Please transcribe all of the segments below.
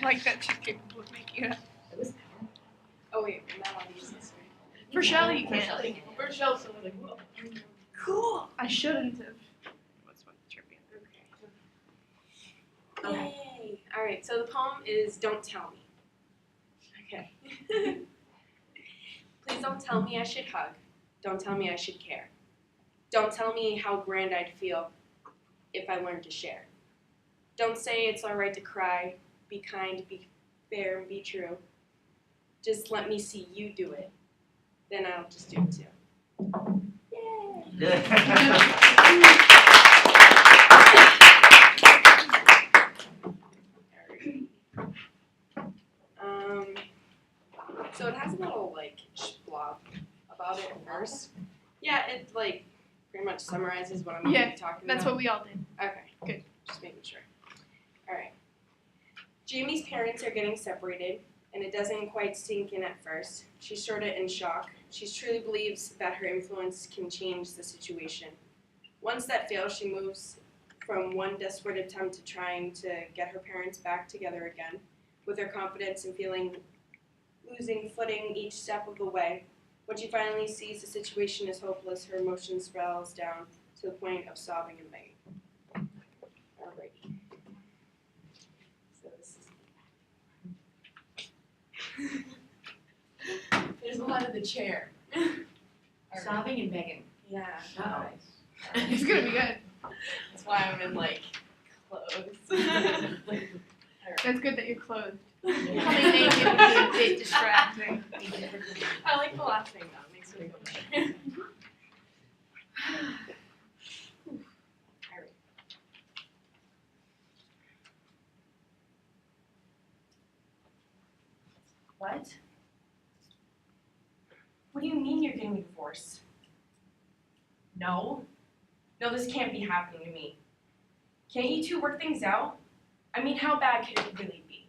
Like that she's capable of making it up. Oh wait, we're not allowed to use this, right? For Shelley, you can't. For Shell, so we're like, whoa. Cool. I shouldn't have. What's one tripping? Okay. Yay! Alright, so the poem is Don't Tell Me. Okay. Please don't tell me I should hug. Don't tell me I should care. Don't tell me how grand I'd feel if I learned to share. Don't say it's alright to cry. Be kind, be fair, and be true. Just let me see you do it. Then I'll just do it too. Yay! So it has a little like blog about it first. Yeah, it like pretty much summarizes what I'm going to be talking That's about. what we all did. Okay, good. Just making sure. All right. Jamie's parents are getting separated, and it doesn't quite sink in at first. She's sort of in shock. She truly believes that her influence can change the situation. Once that fails, she moves from one desperate attempt to trying to get her parents back together again, with her confidence and feeling losing footing each step of the way. When she finally sees the situation is hopeless, her emotion spirals down to the point of sobbing and begging. Alrighty. So this is there's a lot of the chair. Sobbing and begging. Yeah. Nice. It's gonna be good. That's why I'm in like clothes. That's good that you're clothed. Coming Yeah. naked would be a bit distracting. I like the last thing though. It makes me feel better. Alright. What? What do you mean you're getting a divorce? No. No, this can't be happening to me. Can't you two work things out? I mean, how bad could it really be?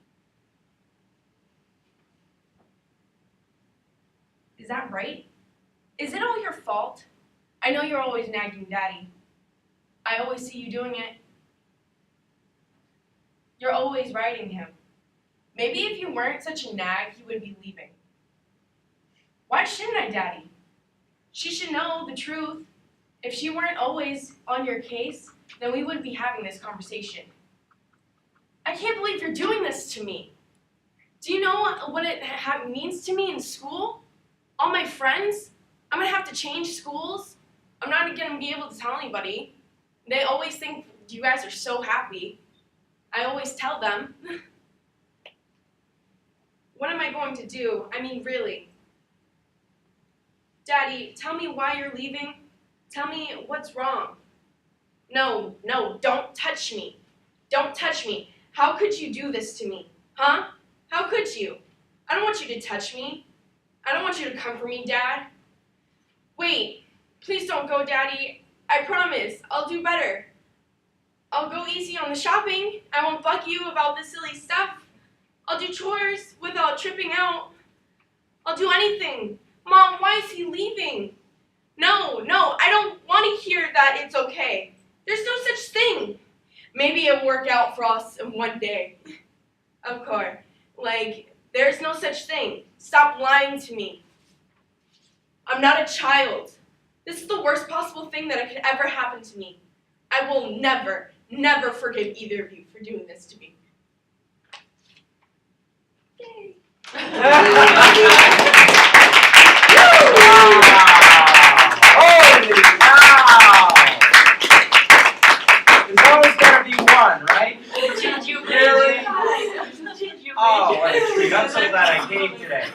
Is that right? Is it all your fault? I know you're always nagging Daddy. I always see you doing it. You're always riding him. Maybe if you weren't such a nag, he would be leaving. Why shouldn't I, Daddy? She should know the truth. If she weren't always on your case, then we wouldn't be having this conversation. I can't believe you're doing this to me. Do you know what it means to me in school? All my friends? I'm gonna have to change schools. I'm not gonna be able to tell anybody. They always think you guys are so happy. I always tell them. What am I going to do? I mean, really. Daddy, tell me why you're leaving. Tell me what's wrong. No, don't touch me. Don't touch me. How could you do this to me? Huh? How could you? I don't want you to touch me. I don't want you to come for me, Dad. Wait, please don't go, Daddy. I promise, I'll do better. I'll go easy on the shopping. I won't bug you about this silly stuff. I'll do chores without tripping out. I'll do anything. Mom, why is he leaving? No, I don't want to hear that it's okay. There's no such thing. Maybe it'll work out for us in one day. Of course. Like, there's no such thing. Stop lying to me. I'm not a child. This is the worst possible thing that could ever happen to me. I will never forgive either of you for doing this to me. Yay. Holy cow! There's always gotta be one, right? Really? Oh, what a treat. I'm so glad I came today.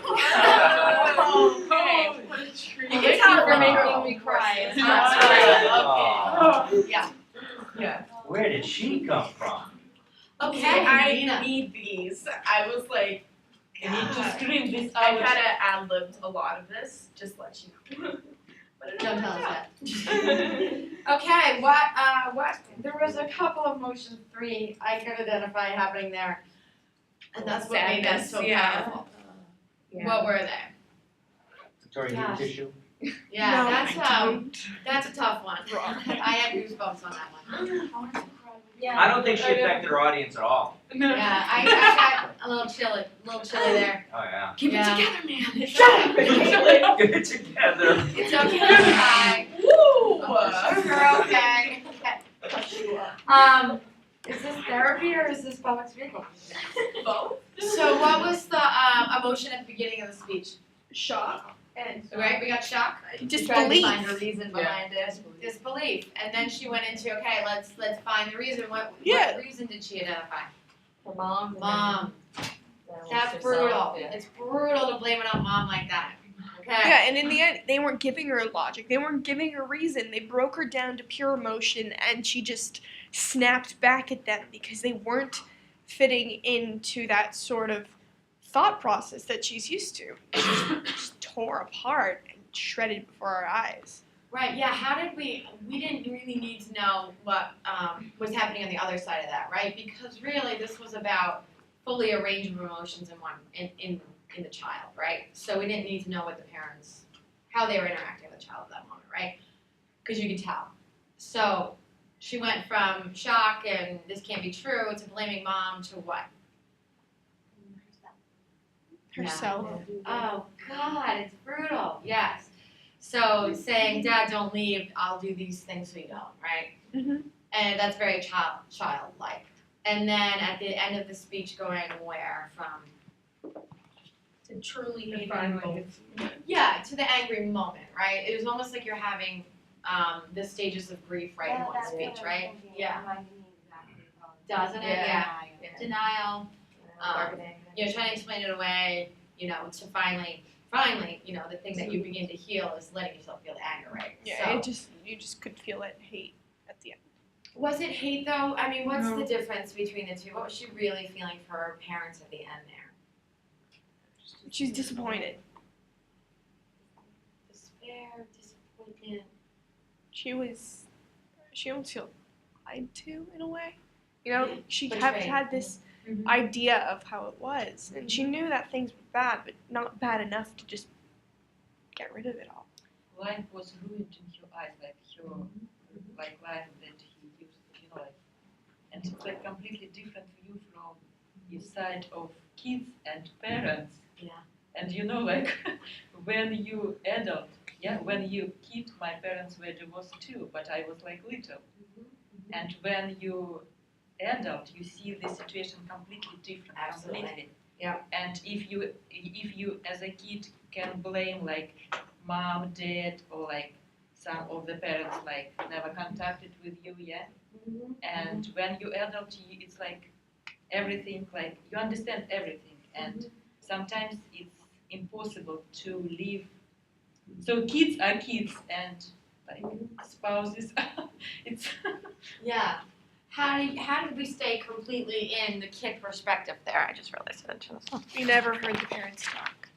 You can tell for making me cry. It's not Oh. Yeah. Where did she come from? Okay, I Nina. need these. I was like, I need to scream this I out. kind of ad-libbed a lot of this, just to let you know. But it Don't tell us that. Okay, what, there was a couple of motions, 3 I could identify happening there. And that's what made us so Yeah. powerful. What were they? Victoria, need a Gosh. tissue? Yeah, No, that's I don't. that's a tough one. I had goosebumps on that one. I wanted to cry I don't think she affected her audience at all. Yeah, I got a little chilly there. Oh, yeah. Keep Yeah. it together, man. It's okay. Get it together. It's okay to cry. Woo! You're okay. Is this therapy or is this public speaking? Both? So what was the emotion at the beginning of the speech? Shock and Right, we got shock. disbelief. Tried to find a reason behind it. Disbelief. And then she went into, okay, let's find the reason. What reason did she identify? Her mom. Mom. That's brutal. It's brutal to blame it on mom like that. Okay. Yeah, and in the end, they weren't giving her logic. They weren't giving her reason. They broke her down to pure emotion, and she just snapped back at them because they weren't fitting into that sort of thought process that she's used to. And she just tore apart and shredded before our eyes. Right, yeah, how did we didn't really need to know what was happening on the other side of that, right? Because really this was about fully a range of emotions in the child, right? So we didn't need to know what the parents, how they were interacting with the child at that moment, right? Because you could tell. So she went from shock and this can't be true to blaming mom to what? Herself. Oh God, it's brutal. Yes. So saying, "Dad, don't leave. I'll do these things so you don't." Right. Mhm. And that's very childlike. And then at the end of the speech, going where from? To truly To hate finally- Yeah, to the angry moment. Right. It was almost like you're having the stages of grief right in one speech. Right. Yeah. Doesn't it? Yeah. Denial. Trying to explain it away, to finally, the thing that you begin to heal is letting yourself feel the anger, right? Yeah, So, you just could feel it hate at the end. was it hate though? I mean, what's the difference between the two? What was she really feeling for her parents at the end there? She's disappointed. Despair, disappointment. She almost felt lied to in a way. She Betrayed. had this Mhm. idea of how it was, and she knew that things were bad, but not bad enough to just get rid of it all. Life was ruined in her eyes, like her, like life that he used, and it's like completely different view from the side of kids and parents. Yeah. And when you adult, when you kid, my parents were divorced too, but I was like little. And when you adult, you see the situation completely different. Absolutely. Completely. Yeah. And if you as a kid can blame like mom, dad, or like some of the parents like never contacted with you, and when you adult, it's like everything, like you understand everything, and sometimes it's impossible to live. So kids are kids, and like spouses, it's. Yeah. How did we stay completely in the kid perspective there? I just realized I didn't turn this on. We never heard the parents talk.